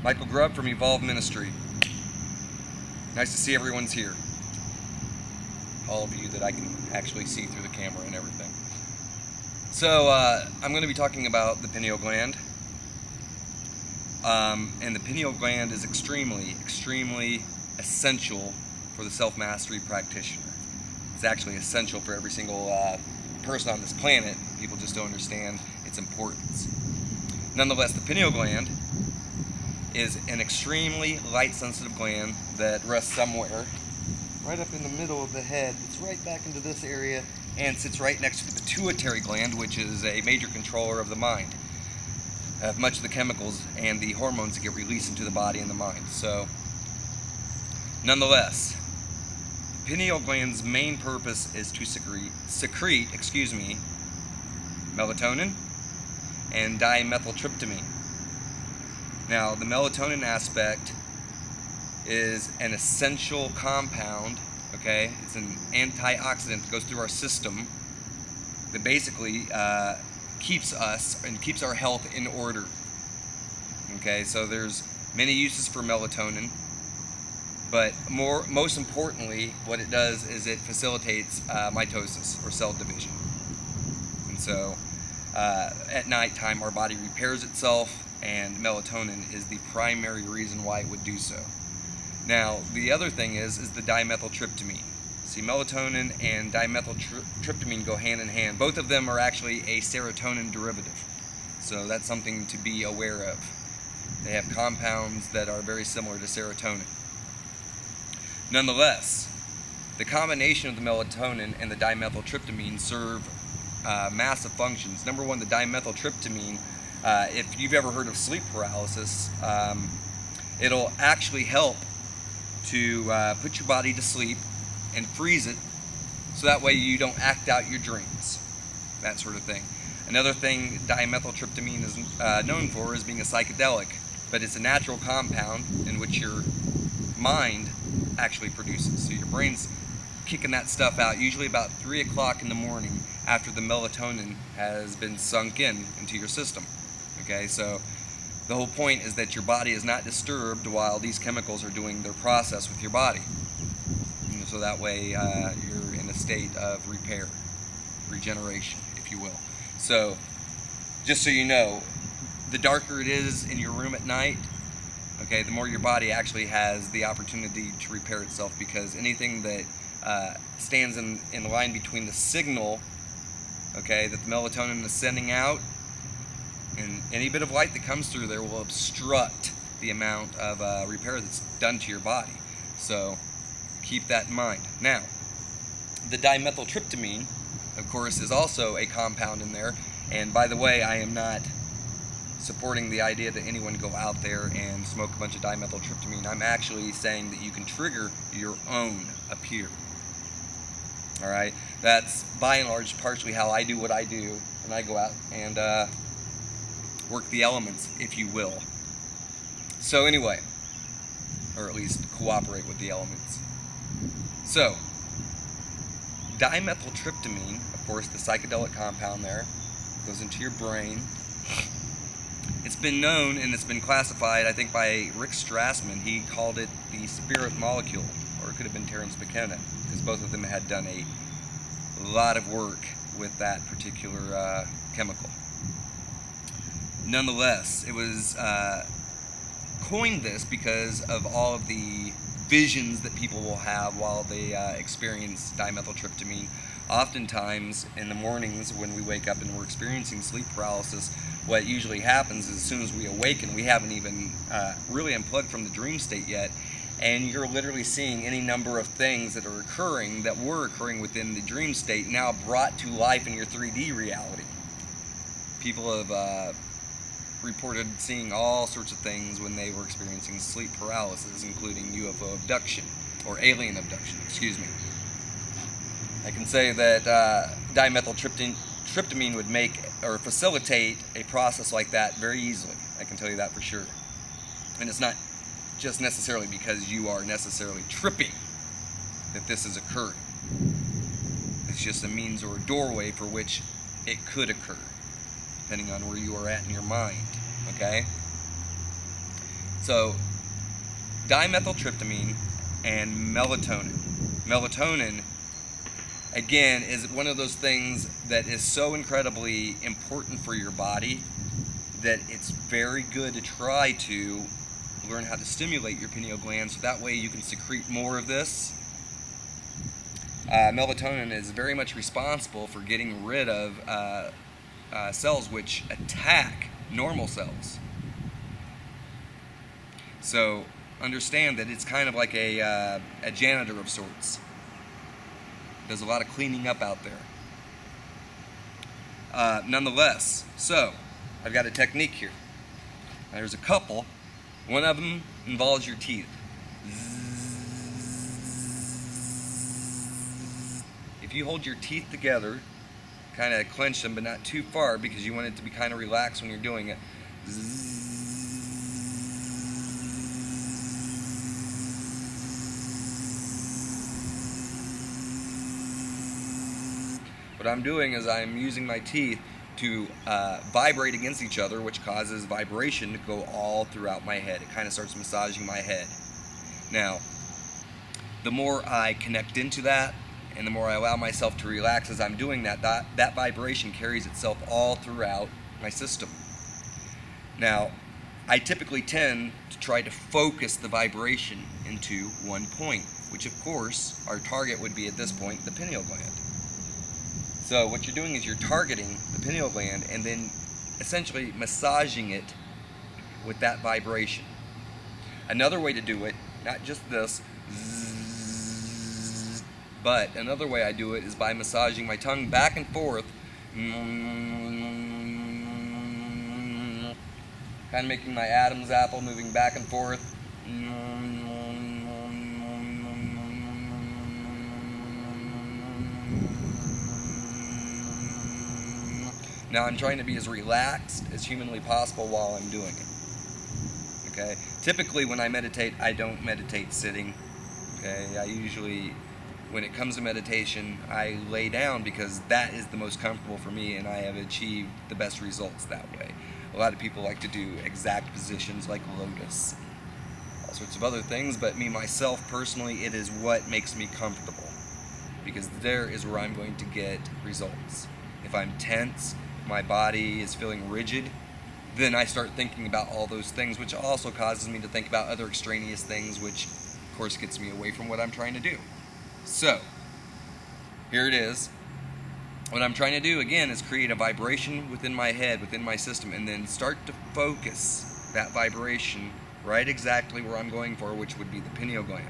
Michael Grubb from Evolve Ministry. Nice to see everyone's here. All of you that I can actually see through the camera and everything. So, I'm going to be talking about the pineal gland. And the pineal gland is extremely essential for the self-mastery practitioner. It's actually essential for every single person on this planet. People just don't understand its importance. Nonetheless, the pineal gland is an extremely light-sensitive gland that rests somewhere right up in the middle of the head. It's right back into this area and sits right next to the pituitary gland, which is a major controller of the mind, of much of the chemicals and the hormones that get released into the body and the mind. So, nonetheless, the pineal gland's main purpose is to secrete melatonin and dimethyltryptamine. Now, the melatonin aspect is an essential compound, okay? It's an antioxidant that goes through our system that basically keeps us and keeps our health in order. Okay, so there's many uses for melatonin, but most importantly, what it does is it facilitates mitosis, or cell division. And so at nighttime our body repairs itself, and melatonin is the primary reason why it would do so. Now, the other thing is the dimethyltryptamine. See, melatonin and dimethyltryptamine go hand in hand. Both of them are actually a serotonin derivative. So that's something to be aware of. They have compounds that are very similar to serotonin. Nonetheless, the combination of the melatonin and the dimethyltryptamine serve massive functions. Number one, the dimethyltryptamine, if you've ever heard of sleep paralysis, it'll actually help to put your body to sleep and freeze it, so that way you don't act out your dreams, that sort of thing. Another thing dimethyltryptamine is known for is being a psychedelic, but it's a natural compound in which your mind actually produces. So your brain's kicking that stuff out usually about 3 o'clock in the morning after the melatonin has been sunk into your system. Okay, so the whole point is that your body is not disturbed while these chemicals are doing their process with your body. And so that way you're in a state of repair, regeneration, if you will. So, just so you know, the darker it is in your room at night, okay, the more your body actually has the opportunity to repair itself, because anything that stands in the line between the signal, okay, that the melatonin is sending out, and any bit of light that comes through there will obstruct the amount of repair that's done to your body. So keep that in mind. Now, the dimethyltryptamine, of course, is also a compound in there. And by the way, I am not supporting the idea that anyone go out there and smoke a bunch of dimethyltryptamine. I'm actually saying that you can trigger your own up here. All right? That's by and large partially how I do what I do when I go out and work the elements, if you will. So anyway, or at least cooperate with the elements. So, dimethyltryptamine, of course, the psychedelic compound there, goes into your brain. It's been known and it's been classified, I think, by Rick Strassman. He called it the spirit molecule, or it could have been Terence McKenna, because both of them had done a lot of work with that particular chemical. Nonetheless, it was coined this because of all of the visions that people will have while they experience dimethyltryptamine. Oftentimes, in the mornings when we wake up and we're experiencing sleep paralysis, what usually happens is as soon as we awaken, we haven't even really unplugged from the dream state yet, and you're literally seeing any number of things that are occurring, that were occurring within the dream state, now brought to life in your 3D reality. People have reported seeing all sorts of things when they were experiencing sleep paralysis, including UFO abduction, or alien abduction, excuse me. I can say that dimethyltryptamine would make or facilitate a process like that very easily. I can tell you that for sure. And it's not just necessarily because you are necessarily tripping that this is occurring. It's just a means or a doorway for which it could occur, depending on where you are at in your mind, okay? So, dimethyltryptamine and melatonin. Melatonin, again, is one of those things that is so incredibly important for your body that it's very good to try to learn how to stimulate your pineal gland so that way you can secrete more of this. Melatonin is very much responsible for getting rid of cells which attack normal cells. So understand that it's kind of like a janitor of sorts. Does a lot of cleaning up out there. Nonetheless, so I've got a technique here. There's a couple. One of them involves your teeth. If you hold your teeth together, kind of clench them but not too far because you want it to be kind of relaxed when you're doing it. What I'm doing is I'm using my teeth to vibrate against each other, which causes vibration to go all throughout my head. It kind of starts massaging my head. Now, the more I connect into that, and the more I allow myself to relax as I'm doing that, that vibration carries itself all throughout my system. Now, I typically tend to try to focus the vibration into one point, which of course, our target would be at this point, the pineal gland. So what you're doing is you're targeting the pineal gland and then essentially massaging it with that vibration. Another way to do it, not just this, but another way I do it is by massaging my tongue back and forth, kind of making my Adam's apple moving back and forth. Now I'm trying to be as relaxed as humanly possible while I'm doing it. Okay? Typically when I meditate, I don't meditate sitting. Okay? I usually, when it comes to meditation, I lay down because that is the most comfortable for me and I have achieved the best results that way. A lot of people like to do exact positions like lotus, all sorts of other things, but me myself personally, it is what makes me comfortable because there is where I'm going to get results. If I'm tense, my body is feeling rigid, then I start thinking about all those things, which also causes me to think about other extraneous things, which of course gets me away from what I'm trying to do. So, here it is. What I'm trying to do, again, is create a vibration within my head, within my system, and then start to focus that vibration right exactly where I'm going for, which would be the pineal gland.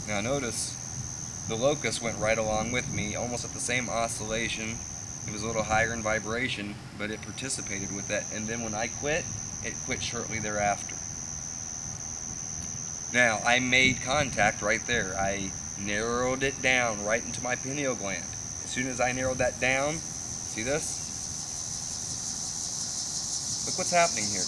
Now notice the locust went right along with me, almost at the same oscillation. It was a little higher in vibration, but it participated with that. And then when I quit, it quit shortly thereafter. Now, I made contact right there. I narrowed it down right into my pineal gland. As soon as I narrowed that down, see this? Look what's happening here.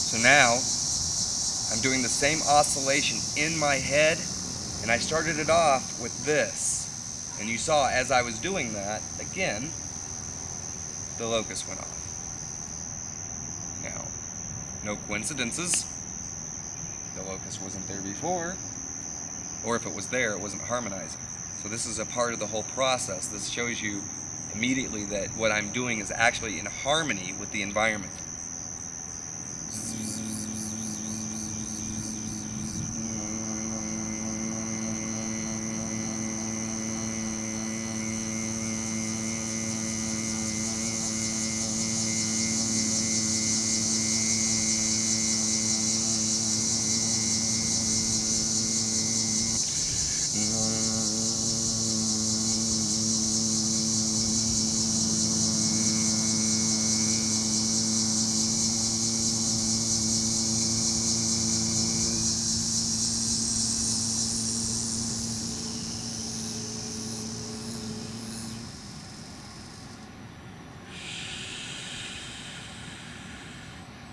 So now, I'm doing the same oscillation in my head, and I started it off with this. And you saw as I was doing that, again, the locust went off. Now, no coincidences. The locust wasn't there before, or if it was there, it wasn't harmonizing. So this is a part of the whole process. This shows you immediately that what I'm doing is actually in harmony with the environment.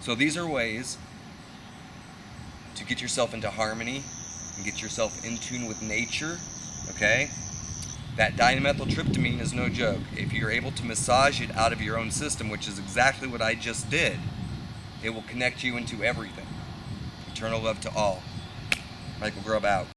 So these are ways to get yourself into harmony and get yourself in tune with nature, okay? That dimethyltryptamine is no joke. If you're able to massage it out of your own system, which is exactly what I just did, it will connect you into everything. Eternal love to all. Michael Grubb out.